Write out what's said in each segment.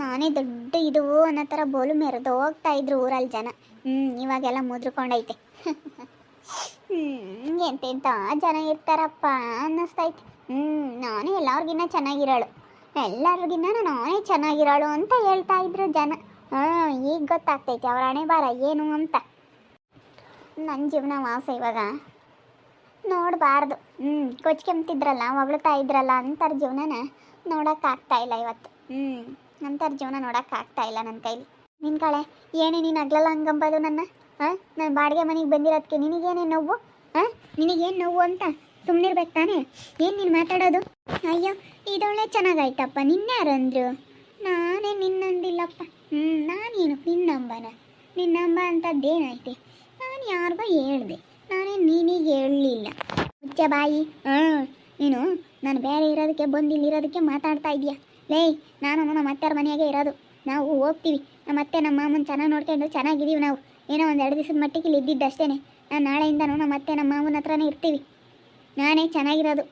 ನಾನೇ ದೊಡ್ಡ ಇದು ಅನ್ನೋ ಥರ ಬೋಲು ಮೆರೆದು ಹೋಗ್ತಾ ಇದ್ರು ಊರಲ್ಲಿ ಜನ. ಇವಾಗೆಲ್ಲ ಮುದ್ರಕೊಂಡೈತೆ. ಎಂತೆಂಥ ಜನ ಇರ್ತಾರಪ್ಪ ಅನ್ನಿಸ್ತೈತೆ. ನಾನೇ ಎಲ್ಲರಿಗಿನ್ನ ಚೆನ್ನಾಗಿರೋಳು, ಎಲ್ಲರಿಗಿನ್ನ ನಾನೇ ಚೆನ್ನಾಗಿರೋಳು ಅಂತ ಹೇಳ್ತಾ ಇದ್ರು ಜನ. ಈಗ ಗೊತ್ತಾಗ್ತೈತೆ ಅವ್ರ ಹಣೆ ಬಾರ ಏನು ಅಂತ. ನನ್ನ ಜೀವನ ವಾಸ ಇವಾಗ ನೋಡಬಾರ್ದು. ಕೊಚ್ಕೆಂಬ್ತಿದ್ರಲ್ಲ, ಹೊಗಳ್ತಾ ಇದ್ರಲ್ಲ ಅಂಥವ್ರ ಜೀವನನ ನೋಡೋಕ್ಕಾಗ್ತಾ ಇಲ್ಲ ಇವತ್ತು. ಅಂಥವ್ರ ಜೀವನ ನೋಡೋಕ್ಕಾಗ್ತಾ ಇಲ್ಲ ನನ್ನ ಕೈಲಿ. ನಿನ್ನ ಕಳೆ ಏನೇ ನೀನು ಆಗ್ಲಲ್ಲ ಹಂಗಂಬೋದು ನನ್ನ. ನಾನು ಬಾಡಿಗೆ ಮನೆಗೆ ಬಂದಿರೋದಕ್ಕೆ ನಿನಗೇನೇ ನೋವು? ನಿನಗೇನು ನೋವು ಅಂತ ಸುಮ್ಮನಿರ್ಬೇಕು ತಾನೇ? ಏನು ನೀನು ಮಾತಾಡೋದು? ಅಯ್ಯೋ ಇದೊಳ್ಳೆ ಚೆನ್ನಾಗಾಯ್ತಪ್ಪ. ನಿನ್ಯಾರಂದ್ರು? ನಾನೇ ನಿನ್ನಂದಿಲ್ಲಪ್ಪ. ನಾನೇನು ನಿನ್ನಂಬನ? ನಿನ್ನಂಬ ಅಂಥದ್ದೇನೈತೆ? ನಾನು ಯಾರಿಗೋ ಹೇಳ್ದೆ, ನಾನೇ ನೀನಿಗೆ ಹೇಳಲಿಲ್ಲ. ಮುಚ್ಚ ಬಾಯಿ. ನೀನು ನಾನು ಬೇರೆ ಇರೋದಕ್ಕೆ ಬಂದು ಇಲ್ಲಿರೋದಕ್ಕೆ ಮಾತಾಡ್ತಾ ಇದೀಯ. ಲೇ, ನಾನು ನಮ್ಮ ಅತ್ತೆಯವ್ರ ಮನೆಯಾಗೆ ಇರೋದು. ನಾವು ಹೋಗ್ತೀವಿ, ನಮ್ಮ ಅತ್ತೆ ನಮ್ಮ ಮಾಮನ ಚೆನ್ನಾಗಿ ನೋಡ್ಕೊಂಡು ಚೆನ್ನಾಗಿದ್ದೀವಿ ನಾವು. ಏನೋ ಒಂದು 2 ದಿವಸದ ಮಟ್ಟಿಗೆ ಇಲ್ಲಿ ಇದ್ದಿದ್ದು ಅಷ್ಟೇ. ನಾನು ನಾಳೆಯಿಂದನೂ ನಮ್ಮ ಅತ್ತೆ ನಮ್ಮ ಮಾಮನ ಹತ್ರನೇ ಇರ್ತೀವಿ. ನಾನೇ ಚೆನ್ನಾಗಿರೋದು.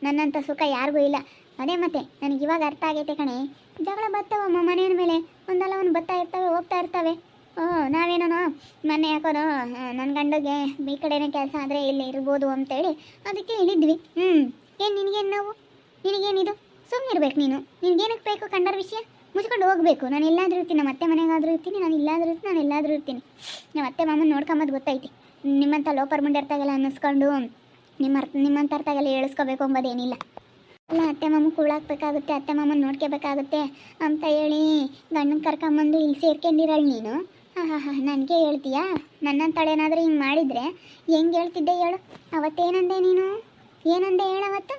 ನನ್ನಂಥ ಸುಖ ಯಾರಿಗೂ ಇಲ್ಲ. ಅದೇ ಮತ್ತೆ ನನಗೆ ಇವಾಗ ಅರ್ಥ ಆಗೈತೆ ಕಣೆ. ಜಗಳ ಬರ್ತಾವಮ್ಮ ಮನೆಯ ಮೇಲೆ, ಒಂದಲ್ಲ ಒಂದು ಬರ್ತಾ ಇರ್ತವೆ, ಹೋಗ್ತಾ ಇರ್ತವೆ. ನಾವೇನೋ ಮೊನ್ನೆ ಯಾಕೋನೋ ನನ್ನ ಗಂಡಗೆ ಈ ಕಡೆನೇ ಕೆಲಸ ಆದರೆ ಇಲ್ಲಿ ಇರ್ಬೋದು ಅಂತೇಳಿ ಅದಕ್ಕೆ ಇಳಿದ್ವಿ. ಏನು ನಿನಗೇನು ನಾವು? ನಿನಗೇನಿದು? ಸುಮ್ಮನಿರ್ಬೇಕು ನೀನು. ನಿನಗೇನಕ್ಕೆ ಬೇಕು ಕಂಡರ ವಿಷಯ? ಮುಚ್ಕೊಂಡು ಹೋಗಬೇಕು. ನಾನು ಎಲ್ಲಾದರೂ ಇರ್ತೀನಿ, ನಮ್ಮ ಅತ್ತೆ ಮನೆಗಾದರೂ ಇರ್ತೀನಿ, ನಾನು ಇಲ್ಲಾದರೂ ಇರ್ತೀನಿ, ನಾನು ಎಲ್ಲಾದರೂ ಇರ್ತೀನಿ. ನಮ್ಮ ಅತ್ತೆ ಮಾಮನ ನೋಡ್ಕೊಂಬದು ಗೊತ್ತೈತಿ. ನಿಮ್ಮಂಥ ಲೋಪರ್ ಮುಂಡಿರ್ತಾಗೆಲ್ಲ ಅನ್ನಿಸ್ಕೊಂಡು ನಿಮ್ಮಂಥ ಅರ್ಥಗೆಲ್ಲ ಹೇಳಿಸ್ಕೋಬೇಕು ಅಂಬೋದೇನಿಲ್ಲ. ಅಲ್ಲ, ಅತ್ತೆ ಮಾಮ ಕೂಳಾಕ್ಬೇಕಾಗುತ್ತೆ, ಅತ್ತೆ ಮಾಮನ ನೋಡ್ಕೋಬೇಕಾಗುತ್ತೆ ಅಂತ ಹೇಳಿ ಗಂಡನ ಕರ್ಕೊಂಬಂದು ಇಲ್ಲಿ ಸೇರ್ಕೊಂಡಿರಳು ನೀನು. ನನಗೆ ಹೇಳ್ತೀಯಾ? ನನ್ನಂತಳೇನಾದರೂ ಹಿಂಗೆ ಮಾಡಿದರೆ ಹೆಂಗೆ ಹೇಳ್ತಿದ್ದೆ ಹೇಳು? ಅವತ್ತೇನಂದೆ ನೀನು? ಏನಂದೆ ಹೇಳವತ್ತು?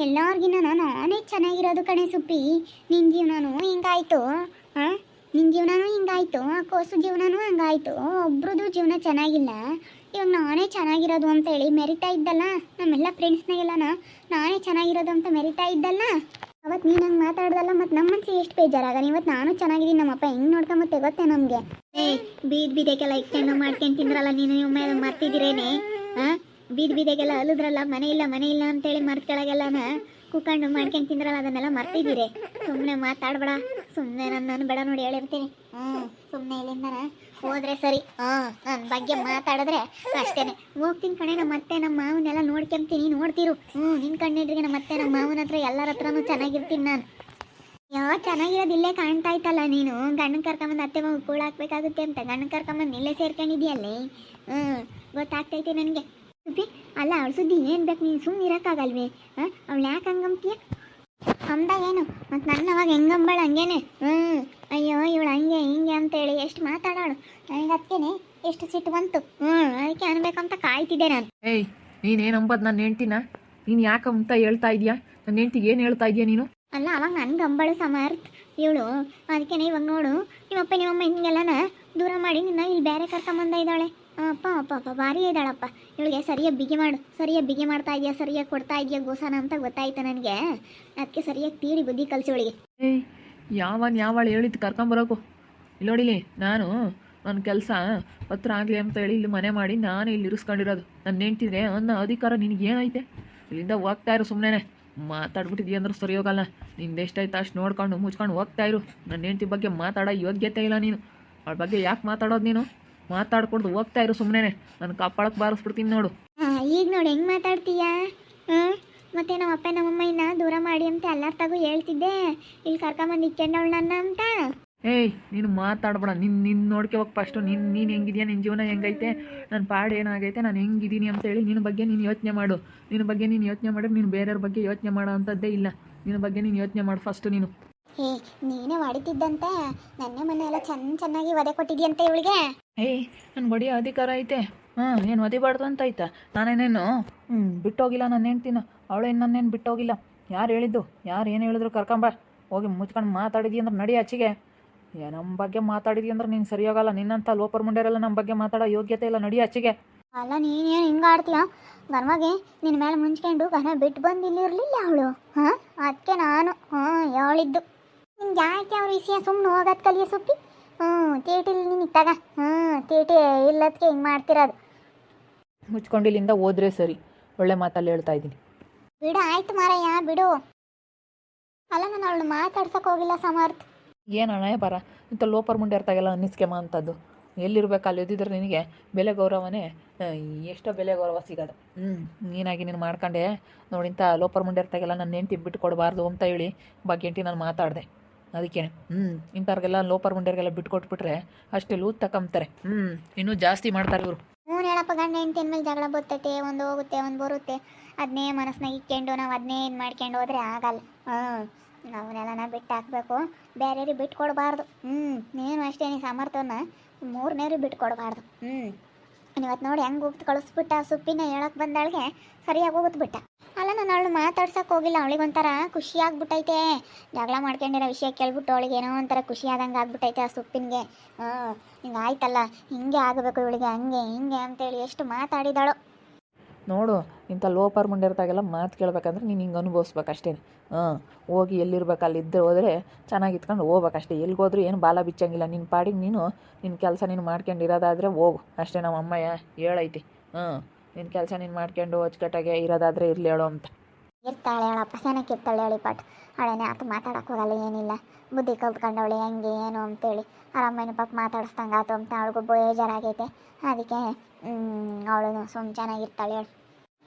ಎಲ್ಲರಿಗಿನ್ನ ನಾನೇ ಚೆನ್ನಾಗಿರೋದು ಕಣೆ ಸುಪ್ಪಿ. ನಿನ್ನ ಜೀವನನೂ ಹಿಂಗಾಯ್ತು. ನಿನ್ನ ಜೀವನನೂ ಹಿಂಗಾಯ್ತು, ಆ ಕೋಸು ಜೀವನನೂ ಹಂಗಾಯ್ತು. ಒಬ್ರದ್ದು ಜೀವನ ಚೆನ್ನಾಗಿಲ್ಲ. ಇವಾಗ ನಾನೇ ಚೆನ್ನಾಗಿರೋದು ಅಂತೇಳಿ ಮೆರಿತಾ ಇದ್ದಲ್ಲ ನಮ್ಮೆಲ್ಲ ಫ್ರೆಂಡ್ಸ್ನಾಗೆಲ್ಲ. ನಾನೇ ಚೆನ್ನಾಗಿರೋದು ಅಂತ ಮೆರಿತಾ ಇದ್ದಲ್ಲ. ಅವತ್ತು ನೀನು ಹಂಗೆ ಮಾತಾಡ್ದಲ್ಲ, ಮತ್ತು ನಮ್ಮ ಮನಸ್ಸಿಗೆ ಎಷ್ಟು ಬೇಜಾರಾಗ. ಇವತ್ತು ನಾನು ಚೆನ್ನಾಗಿದ್ದೀನಿ, ನಮ್ಮಪ್ಪ ಹೆಂಗೆ ನೋಡ್ಕೊಂಬತ್ತೆ ಗೊತ್ತೇ ನಮಗೆ. ಬೀದೆಗೆಲ್ಲ ಎಕ್ಸ್ಟೆಂಡ್ ಮಾಡ್ಕೊಂಡು ತಿಂದ್ರಲ್ಲ ನೀನು, ಮೇಲೆ ಮರ್ತಿದ್ದೀರೇನೆ. ಬೀದೆಗೆಲ್ಲ ಅಲ್ಲಿದ್ರಲ್ಲ, ಮನೆ ಇಲ್ಲ ಅಂತೇಳಿ ಮರ್ತ್ ಕೆಳಗೆಲ್ಲನ ಕುತ್ಕೊಂಡು ಮಾಡ್ಕೊಂಡು ತಿಂದ್ರಲ್ಲ, ಅದನ್ನೆಲ್ಲ ಮರ್ತಿದ್ದೀರಿ. ಸುಮ್ಮನೆ ಮಾತಾಡ್ಬೇಡ, ಸುಮ್ಮನೆ ನನ್ನ ಬೇಡ ನೋಡಿ ಹೇಳಿರ್ತೀನಿ. ಸುಮ್ಮನೆ ಇಲ್ಲಿಂದ ಹೋದ್ರೆ ಸರಿ. ನನ್ನ ಬಗ್ಗೆ ಮಾತಾಡಿದ್ರೆ ಅಷ್ಟೇನೆ ಹೋಗ್ತೀನಿ ಕಣೆ. ನಮ್ಮ ಅತ್ತೆ ನಮ್ಮ ಮಾವನ್ನೆಲ್ಲ ನೋಡ್ಕೊಂತೀನಿ, ನೋಡ್ತಿರು. ನಿನ್ನ ಕಣ್ಣಿದ್ರಿಗೆ ನಮ್ಮ ಅತ್ತೆ ನಮ್ಮ ಮಾವನ ಹತ್ರ ಎಲ್ಲರ ಹತ್ರನೂ ಚೆನ್ನಾಗಿರ್ತೀನಿ ನಾನು. ಚೆನ್ನಾಗಿರೋದು ಇಲ್ಲೇ ಕಾಣ್ತಾ ಇತ್ತಲ್ಲ ನೀನು. ಗಂಡನ ಕರ್ಕೊಂಬಂದು ಅತ್ತೆ ಮಗು ಕೂಳಾಕ್ಬೇಕಾಗುತ್ತೆ ಅಂತ ಗಂಡನ ಕರ್ಕೊಂಬಂದು ಇಲ್ಲೇ ಸೇರ್ಕೊಂಡಿದ್ಯಲ್ಲೇ. ಗೊತ್ತಾಗ್ತೈತೆ ನನಗೆ. ಸುದ್ದಿ ಅಲ್ಲ, ಅವಳು ಸುದ್ದಿ ಏನು ಬೇಕು? ನೀನು ಸುಮ್ಮನೆ ಇರೋಕ್ಕಾಗಲ್ವೇ? ಅವಳು ಯಾಕೆ ಹಂಗಂತೀಯ? ಅಂದಾಗ ಏನು ಮತ್ತು ನನ್ನ ಅವಾಗ ಹೆಂಗಂಬಾಳು ಹಂಗೇನೆ. ಅಯ್ಯೋ ಇವಳು ಹಂಗೆ ಹಿಂಗೆ ಅಂತೇಳಿ ಎಷ್ಟು ಮಾತಾಡೋಳು. ನನಗೆ ಅದಕ್ಕೇನೆ ಎಷ್ಟು ಸಿಟ್ಟು ಬಂತು. ಅದಕ್ಕೆ ಅನ್ಬೇಕಂತ ಕಾಯ್ತಿದ್ದೆ ನಾನು. ನೀನೇನು ಅಂಬದು ನನ್ನ ಹೆಂಡ್ತಿನ? ನೀನು ಯಾಕಂತ ಹೇಳ್ತಾ ಇದೀಯಾ? ನನ್ನ ಹೆಂಡ್ತಿಗೆ ಏನು ಹೇಳ್ತಾ ಇದೀಯ ನೀನು? ಅಲ್ಲ, ಅವಾಗ ನನ್ಗೆ ಅಂಬಳು ಸಮರ್ಥ ಇವಳು. ಅದಕ್ಕೇನೆ ಇವಾಗ ನೋಡು, ನಿಮ್ಮಪ್ಪ ನಿಮ್ಮಮ್ಮ ಹಿಂಗೆಲ್ಲನ ದೂರ ಮಾಡಿ ನಿನ್ನ ಇಲ್ಲಿ ಬೇರೆ ಕರ್ಕೊಂಬಂದ ಇದ್ದಾಳೆ. ಅಪ್ಪ ಭಾರಿ ಇದ್ದಾಳಪ್ಪ. ಇವಳಿಗೆ ಸರಿಯಾಗಿ ಬಿಗಿ ಮಾಡ್ತಾ ಇದೆಯಾ, ಸರಿಯಾಗಿ ಕೊಡ್ತಾ ಇದೆಯಾ ಗೋಸಾನ ಅಂತ ಗೊತ್ತಾಯ್ತು ನನಗೆ. ಅದಕ್ಕೆ ಸರಿಯಾಗಿ ತೀಡಿ ಬುದ್ಧಿ ಕಲಿಸಿ ಇವಳಿಗೆ. ಯಾವಳು ಹೇಳಿದ್ದು ಕರ್ಕೊಂಬರೋಕು? ಇಲ್ಲಿ ನೋಡಿಲಿ, ನನ್ನ ಕೆಲಸ ಪತ್ರ ಆಗಲಿ ಅಂತ ಹೇಳಿ ಇಲ್ಲಿ ಮನೆ ಮಾಡಿ ನಾನೇ ಇಲ್ಲಿ ಇರಿಸ್ಕೊಂಡಿರೋದು. ನನ್ನ ಹೆಂಡ್ತಿದ್ರೆ ಅನ್ನೋ ಅಧಿಕಾರ ನಿನಗೇನೈತೆ? ಇಲ್ಲಿಂದ ಹೋಗ್ತಾ ಇರು. ಸುಮ್ಮನೆ ಮಾತಾಡ್ಬಿಟ್ಟಿದ್ದೀಯ ಅಂದ್ರೆ ಸರಿ ಹೋಗಲ್ಲ. ನಿಂದು ಎಷ್ಟಾಯ್ತು ಅಷ್ಟು ನೋಡ್ಕೊಂಡು ಮುಚ್ಕೊಂಡು ಹೋಗ್ತಾ ಇರು. ನನ್ನ ಹೆಂಡ್ತಿ ಬಗ್ಗೆ ಮಾತಾಡೋ ಯೋಗ್ಯತೆ ಇಲ್ಲ ನೀನು. ಅವಳ ಬಗ್ಗೆ ಯಾಕೆ ಮಾತಾಡೋದು ನೀನು? ಮಾತಾಡ್ಕೊಂಡು ಹೋಗ್ತಾ ಇರು ಸುಮ್ಮನೆ. ನಾನು ಕಪ್ಪಳಕ್ಕೆ ಬಾರಿಸ್ಬಿಡ್ತೀನಿ ನೋಡು. ಈಗ ನೋಡಿ ಹೆಂಗೆ ಮಾತಾಡ್ತೀಯಾ? ಮತ್ತೆ ನಮ್ಮ ಅಪ್ಪ ನಮ್ಮಮ್ಮ ಇನ್ನ ದೂರ ಮಾಡಿ ಅಂತ ಎಲ್ಲಾರ್ತಾಗೂ ಹೇಳ್ತಿದ್ದೆ, ಇಲ್ಲಿ ಕರ್ಕೊಂಬಂದು ಇಕ್ಕೊಂಡವಳು ನನ್ನ ಅಂತ. ನೀನು ಮಾತಾಡ್ಬೇಡ. ನಿನ್ನ ನೋಡ್ಕೆ ಹೋಗಿ ಫಸ್ಟು. ನೀನು ಹೆಂಗಿದ್ಯಾ, ನಿನ್ನ ಜೀವನ ಹೆಂಗೈತೆ, ನನ್ನ ಪಾಡು ಏನಾಗೈತೆ, ನಾನು ಹೆಂಗಿದ್ದೀನಿ ಅಂತೇಳಿ ನಿನ್ನ ಬಗ್ಗೆ ನೀನು ಯೋಚನೆ ಮಾಡು. ನಿನ್ನ ಬಗ್ಗೆ ನೀನು ಯೋಚನೆ ಮಾಡಿದ್ರೆ ನೀನು ಬೇರೆಯವ್ರ ಬಗ್ಗೆ ಯೋಚನೆ ಮಾಡೋ ಅಂಥದ್ದೇ ಇಲ್ಲ. ನಿನ್ನ ಬಗ್ಗೆ ನೀನು ಯೋಚನೆ ಮಾಡು ಫಸ್ಟು ನೀನು. ನೀನೇ ಹೊಡಿತಿದ್ದಂತೆ ನನ್ನ ಮನೆ ಎಲ್ಲ ಚೆನ್ನಾಗಿ ಒದೆ ಕೊಟ್ಟಿದ್ಯಂತೆ ಇವಳಿಗೆ. ನನ್ಗೆ ಹೊಡಿಯೋ ಅಧಿಕಾರ ಐತೆ. ಏನು ಒದಿಬಾರ್ದು ಅಂತ ಆಯ್ತಾ? ನಾನೇನೇನು ಬಿಟ್ಟೋಗಿಲ್ಲ ನನ್ನ ಹೆಂಡ್ತಿನ. ಅವಳೇನು ನನ್ನೇನು ಬಿಟ್ಟೋಗಿಲ್ಲ. ಯಾರು ಹೇಳಿದ್ದು? ಯಾರು ಏನು ಹೇಳಿದ್ರು ಕರ್ಕೊಂಬ. ಹೋಗಿ ಮುಚ್ಕೊಂಡು ಮಾತಾಡಿದಿ ಅಂದ್ರೆ ನಡಿ ಆಚೆಗೆ. ನಮ್ಮ ಬಗ್ಗೆ ಮಾತಾಡಿದಿ ಅಂದ್ರೆ ನೀನು ಸರಿ ಹೋಗಲ್ಲ. ನಿನ್ನಂಥ ಲೋಪರ್ ಮುಂಡೆರೆಲ್ಲ ನಮ್ಮ ಬಗ್ಗೆ ಮಾತಾಡೋ ಯೋಗ್ಯತೆ ಇಲ್ಲ. ನಡಿ ಆಚೆಗೆ. ಅಲ್ಲ, ನೀನೇನು ಹಿಂಗೆ ಆಡ್ತೀಯ? ಗರ್ಮಗೆ ನಿನ್ನ ಮೇಲೆ ಮುಂಚ್ಕೊಂಡು ಗನ ಬಿಟ್ಟು ಬಂದು ಇಲ್ಲಿರಲಿಲ್ಲ ಅವಳು. ಅದಕ್ಕೆ ನಾನು ಹೇಳಿದ್ದು ನಿಂಗೆ ಯಾಕೆ ಅವ್ರ ವಿಷಯ. ಸುಮ್ಮನೆ ಹೋಗೋದು ಕಲಿಯ ಸುಪ್ಪಿ. ತೇಟಿಲಿ ನೀನು ಇತ್ತಾಗ ತೇಟಿ ಇಲ್ಲದಕ್ಕೆ ಹಿಂಗೆ ಮಾಡ್ತಿರೋದು. ಮುಚ್ಕೊಂಡು ಇಲ್ಲಿಂದ ಹೋದ್ರೆ ಸರಿ. ಒಳ್ಳೆ ಮಾತಲ್ಲಿ ಹೇಳ್ತಾ ಇದ್ದೀನಿ. ಬಿಡು, ಆಯ್ತು ಮಾರಯ್ಯ ಬಿಡು. ಅಲ್ಲ, ನಾನು ಅವಳು ಮಾತಾಡ್ಸೋಕೆ ಹೋಗಿಲ್ಲ ಸಮರ್ಥ. ಏನು ಹಣ ಬರ ಇಂಥ ಲೋಪರ್ ಮುಂಡೆ ಇರ್ತಾಗೆಲ್ಲ ಅನ್ನಿಸ್ಕೆಮ ಅಂಥದ್ದು ಎಲ್ಲಿರ್ಬೇಕು ಅಲ್ಲಿ ಇದ್ದಿದ್ರೆ ನಿನಗೆ ಬೆಲೆ ಗೌರವನೇ ಎಷ್ಟೋ ಬೆಲೆ ಗೌರವ ಸಿಗೋದು. ನೀನಾಗಿ ನೀನು ಮಾಡ್ಕೊಂಡೆ ನೋಡಿ ಇಂಥ ಲೋಪರ್ ಮುಂಡೆ ಇರ್ತಾಗೆಲ್ಲ ನನ್ನ ಹೆಂಡ್ತಿ ಬಿಟ್ಟು ಕೊಡಬಾರ್ದು ಅಂತ ಹೇಳಿ ಭಾಗ್ಯಂಟಿ ನಾನು ಮಾತಾಡಿದೆ. ಅದಕ್ಕೆ ಇಂಥವ್ರಿಗೆಲ್ಲ ಲೋಪರ್ ಮುಂಡೆರಿಗೆಲ್ಲ ಬಿಟ್ಟು ಕೊಟ್ಬಿಟ್ರೆ ಅಷ್ಟೇ ಲೂತ್ ತಕೊಂತಾರೆ. ಇನ್ನೂ ಜಾಸ್ತಿ ಮಾಡ್ತಾರೆ ಇವರು. ಹ್ಞೂ ಹೇಳಪ್ಪ, ಗಂಡ ಹೆಂಡ್ತಿನ ಮೇಲೆ ಜಗಳ ಬರ್ತೈತೆ, ಒಂದು ಹೋಗುತ್ತೆ ಒಂದು ಬರುತ್ತೆ. ಅದನ್ನೇ ಮನಸ್ನಾಗ ಇಕ್ಕೊಂಡು ನಾವು ಅದನ್ನೇ ಇದು ಮಾಡ್ಕೊಂಡು ಹೋದ್ರೆ ಆಗಲ್ಲ. ನಾವನ್ನೆಲ್ಲ ಬಿಟ್ಟು ಹಾಕ್ಬೇಕು, ಬೇರೆಯವ್ರಿಗೆ ಬಿಟ್ಟು ಕೊಡಬಾರ್ದು. ನೀನು ಅಷ್ಟೇ, ನೀ ಸಾಮರ್ಥ್ಯನ ಮೂರನೇವ್ರಿಗೆ ಬಿಟ್ಟು ಕೊಡಬಾರ್ದು. ಇವತ್ತು ನೋಡಿ ಹೆಂಗೆ ಹೋಗ್ತು ಕಳಿಸ್ಬಿಟ್ಟ. ಸುಪ್ಪಿನ ಹೇಳಕ್ಕೆ ಬಂದಾಳಿಗೆ ಸರಿಯಾಗಿ ಹೋಗ್ಬಿಟ್ಟ. ಅಲ್ಲ, ನಾನು ಅವಳು ಮಾತಾಡ್ಸಕ್ಕೆ ಹೋಗಿಲ್ಲ. ಅವಳಿಗೊಂಥರ ಖುಷಿ ಆಗ್ಬಿಟ್ಟೈತೆ. ಜಗಳ ಮಾಡ್ಕೊಂಡಿರೋ ವಿಷಯ ಕೇಳ್ಬಿಟ್ಟು ಅವಳಿಗೆ ಏನೋ ಒಂಥರ ಖುಷಿ ಆದಂಗೆ ಆಗ್ಬಿಟ್ಟೈತೆ ಆ ಸುಪ್ಪಿನಿಗೆ. ಹಿಂಗೆ ಆಯ್ತಲ್ಲ, ಹಿಂಗೆ ಆಗಬೇಕು ಇವಳಿಗೆ, ಹಂಗೆ ಹಿಂಗೆ ಅಂತೇಳಿ ಎಷ್ಟು ಮಾತಾಡಿದಾಳು ನೋಡು. ಇಂಥ ಲೋಪರ್ ಮುಂಡಿರ್ತಾಗೆಲ್ಲ ಮಾತು ಕೇಳ್ಬೇಕಂದ್ರೆ ನೀನು ಹಿಂಗೆ ಅನುಭವಿಸ್ಬೇಕು ಅಷ್ಟೇ. ಹೋಗಿ ಎಲ್ಲಿರ್ಬೇಕು ಅಲ್ಲಿದ್ದರೆ ಹೋದರೆ ಚೆನ್ನಾಗಿ ಇತ್ಕೊಂಡು ಹೋಗ್ಬೇಕಷ್ಟೇ. ಎಲ್ಲಿಗೋದ್ರೂ ಏನು ಬಾಲ ಬಿಚ್ಚಂಗಿಲ್ಲ. ನಿನ್ನ ಪಾಡಿಗೆ ನೀನು ನಿನ್ನ ಕೆಲಸ ನೀನು ಮಾಡ್ಕೊಂಡಿರೋದಾದರೆ ಹೋಗು ಅಷ್ಟೇ. ನಮ್ಮ ಅಮ್ಮಯ್ಯ ಹೇಳೈತಿ, ನಿನ್ನ ಕೆಲಸ ನೀನು ಮಾಡ್ಕೊಂಡು ಅಚ್ಚುಕಟ್ಟಾಗೆ ಇರೋದಾದರೆ ಇರಲಿ ಹೇಳು ಅಂತ. ಇರ್ತಾಳೆ ಹೇಳಪ್ಪ, ಸೆನಕ್ಕೆ ಇರ್ತಾಳೆ ಹೇಳಿ ಪಾಟ್. ಅವಳೇನೆ ಆತು ಮಾತಾಡಕ್ಕೆ ಹೋಗಲ್ಲ, ಏನಿಲ್ಲ. ಬುದ್ಧಿ ಕಲ್ತ್ಕೊಂಡವಳೆ ಹೆಂಗೆ ಏನು ಅಂತೇಳಿ ಆರಾಮಯ್ಯನ ಪಾಪ ಮಾತಾಡಿಸ್ದಂಗೆ ಆತು ಅಂತ ಅವಳಿಗೂ ಬೇಜಾರಾಗೈತೆ. ಅದಕ್ಕೆ ಅವಳು ಸುಮ್ಮನೆ ಚೆನ್ನಾಗಿರ್ತಾಳೆ ಹೇಳು.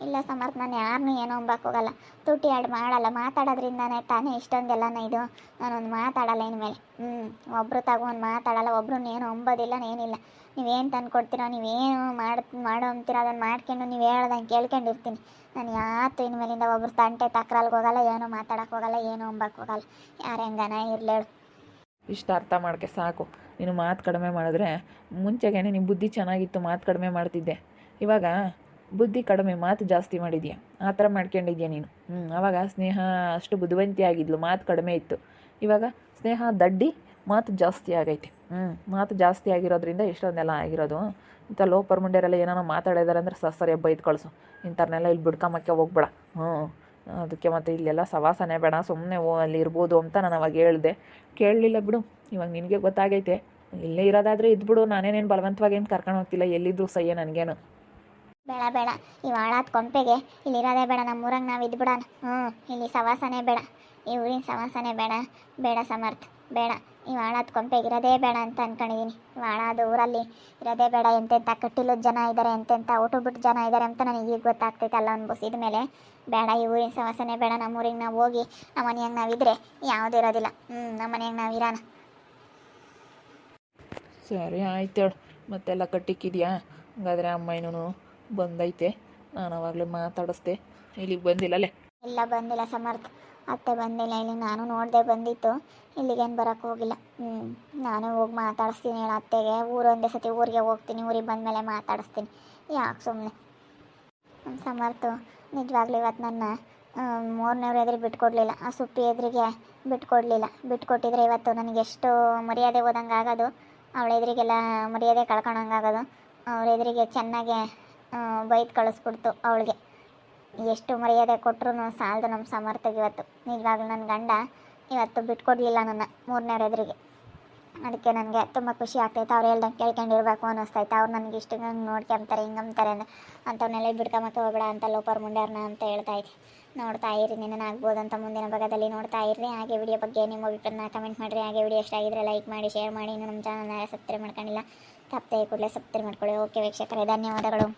ಇಲ್ಲ ಸಮರ್ಥ, ನಾನು ಯಾರನ್ನೂ ಏನೋ ಅಂಬಕ್ಕೆ ಹೋಗಲ್ಲ. ತುಟಿ ಆಡ್ ಮಾಡಲ್ಲ. ಮಾತಾಡೋದ್ರಿಂದನೇ ತಾನೇ ಇಷ್ಟೊಂದೆಲ್ಲನ ಇದು. ನಾನೊಂದು ಮಾತಾಡಲ್ಲ ಇನ್ಮೇಲೆ. ಒಬ್ಬರು ತಗೊಂಡು ಮಾತಾಡಲ್ಲ, ಒಬ್ರು ಏನು ಅಂಬೋದಿಲ್ಲ, ಏನಿಲ್ಲ. ನೀವೇನು ತಂದು ಕೊಡ್ತೀರೋ, ನೀವೇನು ಮಾಡೋ ಅಂತೀರೋ ಅದನ್ನು ಮಾಡ್ಕೊಂಡು ನೀವು ಹೇಳ್ದಂಗೆ ಕೇಳ್ಕೊಂಡಿರ್ತೀನಿ. ನಾನು ಯಾತು ಇನ್ಮೇಲಿಂದ ಒಬ್ರು ತಂಟೆ ತಕ್ರಲ್ಗೆ ಹೋಗಲ್ಲ, ಏನೂ ಮಾತಾಡೋಕ್ಕೆ ಹೋಗಲ್ಲ, ಏನೂ ಅಂಬಕ್ಕೆ ಹೋಗಲ್ಲ. ಯಾರು ಹೆಂಗನ ಇರಲೇಳು. ಇಷ್ಟು ಅರ್ಥ ಮಾಡೋಕ್ಕೆ ಸಾಕು. ನೀನು ಮಾತು ಕಡಿಮೆ ಮಾಡಿದ್ರೆ, ಮುಂಚೆಗೇನೆ ನಿಮ್ಮ ಬುದ್ಧಿ ಚೆನ್ನಾಗಿತ್ತು, ಮಾತು ಕಡಿಮೆ ಮಾಡ್ತಿದ್ದೆ. ಇವಾಗ ಬುದ್ಧಿ ಕಡಿಮೆ, ಮಾತು ಜಾಸ್ತಿ ಮಾಡಿದ್ಯಾ. ಆ ಥರ ಮಾಡ್ಕೊಂಡಿದ್ಯಾ ನೀನು. ಆವಾಗ ಸ್ನೇಹ ಅಷ್ಟು ಬುದ್ಧಿವಂತಿ ಆಗಿದ್ಲು, ಮಾತು ಕಡಿಮೆ ಇತ್ತು. ಇವಾಗ ಸ್ನೇಹ ದಡ್ಡಿ, ಮಾತು ಜಾಸ್ತಿ ಆಗೈತೆ. ಮಾತು ಜಾಸ್ತಿ ಆಗಿರೋದ್ರಿಂದ ಇಷ್ಟೊಂದೆಲ್ಲ ಆಗಿರೋದು. ಇಂಥ ಲೋಪರ್ ಮುಂಡೆರೆಲ್ಲ ಏನಾರ ಮಾತಾಡಿದಾರೆ ಅಂದರೆ ಸರಿಯಾಗಿ ಬೈದು ಕಳಿಸು. ಇಂಥವ್ರನ್ನೆಲ್ಲ ಇಲ್ಲಿ ಬಿಡ್ಕೊಂಬಕ್ಕೆ ಹೋಗ್ಬೇಡ. ಅದಕ್ಕೆ ಮತ್ತು ಇಲ್ಲೆಲ್ಲ ಸವಾಸನೆ ಬೇಡ, ಸುಮ್ಮನೆ ಅಲ್ಲಿ ಇರ್ಬೋದು ಅಂತ ನಾನು ಅವಾಗ ಹೇಳಿದೆ. ಕೇಳಲಿಲ್ಲ ಬಿಡು. ಇವಾಗ ನಿನಗೆ ಗೊತ್ತಾಗೈತೆ. ಇಲ್ಲೇ ಇರೋದಾದರೆ ಇದ್ಬಿಡು. ನಾನೇನೇನು ಬಲವಂತವಾಗಿ ಏನು ಕರ್ಕೊಂಡು ಹೋಗ್ತಿಲ್ಲ. ಎಲ್ಲಿದ್ರು ಸಹ್ಯ ನನಗೇನು. ಬೇಡ ಬೇಡ, ಈ ಹಾಳಾದ ಕೊಂಪೆಗೆ ಇಲ್ಲಿರೋದೇ ಬೇಡ. ನಮ್ಮೂರಾಗ ನಾವು ಇದ್ಬಿಡೋಣ. ಇಲ್ಲಿ ಸವಾಸನೆ ಬೇಡ, ಈ ಊರಿನ ಸವಾಸನೆ ಬೇಡ. ಬೇಡ ಸಮರ್ಥ, ಬೇಡ. ಈ ಹಾಳಾದ ಕೊಂಪೆಗೆ ಇರೋದೇ ಬೇಡ ಅಂತ ಅಂದ್ಕೊಂಡಿದ್ದೀನಿ. ಹಾಳಾದ ಊರಲ್ಲಿ ಇರೋದೇ ಬೇಡ. ಎಂತೆಂಥ ಕಟ್ಟಿಲ್ಲದ ಜನ ಇದ್ದಾರೆ, ಎಂತೆಂಥ ಊಟ ಬಿಟ್ಟು ಜನ ಇದ್ದಾರೆ ಅಂತ ನನಗೆ ಈಗ ಗೊತ್ತಾಗ್ತೈತೆ. ಅಲ್ಲ ಅನ್ಭವಿಸಿದ ಮೇಲೆ ಬೇಡ, ಈ ಊರಿನ ಸವಾಸನೆ ಬೇಡ. ನಮ್ಮೂರಿಗೆ ನಾವು ಹೋಗಿ ನಮ್ಮ ಮನೆಯಾಗ ನಾವಿದ್ರೆ ಯಾವುದೂ ಇರೋದಿಲ್ಲ. ನಮ್ಮ ಮನೆಯಾಗ ನಾವು ಇರೋಣ. ಸರಿ ಆಯ್ತು ಹೇಳು. ಮತ್ತೆಲ್ಲ ಕಟ್ಟಿಕ್ಕಿದ್ಯಾ? ಹಾಗಾದರೆ ಅಮ್ಮನೂ ಬಂದೈತೆ. ನಾನು ಅವಾಗಲೇ ಮಾತಾಡಿಸ್ದೆ. ಇಲ್ಲಿಗೆ ಬಂದಿಲ್ಲಲ್ಲೇ? ಇಲ್ಲ ಬಂದಿಲ್ಲ ಸಮರ್ಥ, ಅತ್ತೆ ಬಂದಿಲ್ಲ. ಇಲ್ಲಿ ನಾನು ನೋಡದೆ ಬಂದಿತ್ತು. ಇಲ್ಲಿಗೇನು ಬರೋಕ್ಕೆ ಹೋಗಿಲ್ಲ. ನಾನೇ ಹೋಗಿ ಮಾತಾಡಿಸ್ತೀನಿ ಹೇಳ ಅತ್ತೆಗೆ. ಒಂದೇ ಸತಿ ಊರಿಗೆ ಹೋಗ್ತೀನಿ. ಊರಿಗೆ ಬಂದಮೇಲೆ ಮಾತಾಡಿಸ್ತೀನಿ. ಯಾಕೆ ಸುಮ್ಮನೆ. ಸಮರ್ಥ ನಿಜವಾಗ್ಲೂ ಇವತ್ತು ನನ್ನ ಮೂರನೇವ್ರ ಎದುರು ಬಿಟ್ಕೊಡ್ಲಿಲ್ಲ. ಆ ಸುಪ್ಪಿ ಎದುರಿಗೆ ಬಿಟ್ಕೊಡ್ಲಿಲ್ಲ. ಬಿಟ್ಕೊಟ್ಟಿದ್ರೆ ಇವತ್ತು ನನಗೆ ಎಷ್ಟು ಮರ್ಯಾದೆ ಹೋದಂಗೆ ಆಗೋದು. ಅವಳ ಎದುರಿಗೆಲ್ಲ ಮರ್ಯಾದೆ ಕಳ್ಕೊಳಂಗೆ ಆಗೋದು. ಅವ್ರ ಎದುರಿಗೆ ಚೆನ್ನಾಗೆ ಬೈದು ಕಳಿಸ್ಬಿಡ್ತು ಅವಳಿಗೆ. ಎಷ್ಟು ಮರ್ಯಾದೆ ಕೊಟ್ಟರು ಸಾಲದು ನಮ್ಮ ಸಮರ್ಥಗೆ ಇವತ್ತು. ನಿಜವಾಗ್ಲೂ ನನ್ನ ಗಂಡ ಇವತ್ತು ಬಿಟ್ಕೊಡ್ಲಿಲ್ಲ ನನ್ನ ಮೂರನೇವ್ರ ಎದುರಿಗೆ. ಅದಕ್ಕೆ ನನಗೆ ತುಂಬ ಖುಷಿ ಆಗ್ತೈತೆ. ಅವ್ರು ಹೇಳ್ದಂಗೆ ಕೇಳ್ಕೊಂಡಿರ್ಬೇಕು ಅನ್ನಿಸ್ತೈತೆ. ಅವ್ರು ನನಗೆ ಇಷ್ಟು ಹಂಗೆ ನೋಡ್ಕೊಂತಾರೆ, ಹಿಂಗಂತಾರೆ ಅಂಥವ್ನೆಲ್ಲ ಬಿಡ್ಕೊಂಬಕ್ಕೆ ಹೋಗ್ಬೇಡ ಅಂತ ಲೋಪರ್ ಮುಂಡ್ಯಾರನ ಅಂತ ಹೇಳ್ತಾಯಿದ್ದೆ. ನೋಡ್ತಾ ಇರಿ, ನಿನ್ನ ಆಗ್ಬೋದು ಅಂತ ಮುಂದಿನ ಭಾಗದಲ್ಲಿ ನೋಡ್ತಾ ಇರ್ರಿ. ಹಾಗೆ ವಿಡಿಯೋ ಬಗ್ಗೆ ನಿಮ್ಮ ಅಭಿಪ್ರಾಯನ ಕಮೆಂಟ್ ಮಾಡಿರಿ. ಹಾಗೆ ವಿಡಿಯೋ ಇಷ್ಟ ಆಗಿದ್ರೆ ಲೈಕ್ ಮಾಡಿ, ಶೇರ್ ಮಾಡಿ. ಇನ್ನು ನಮ್ಮ ಚಾನಲ್ನ ಸಬ್ಸ್ಕ್ರೈಬ್ ಮಾಡ್ಕೊಂಡಿಲ್ಲ, ತಪ್ಪದೆ ಕೂಡಲೇ ಸಬ್ಸ್ಕ್ರೈಬ್ ಮಾಡ್ಕೊಳ್ಳಿ. ಓಕೆ ವೀಕ್ಷಕರೇ, ಧನ್ಯವಾದಗಳು.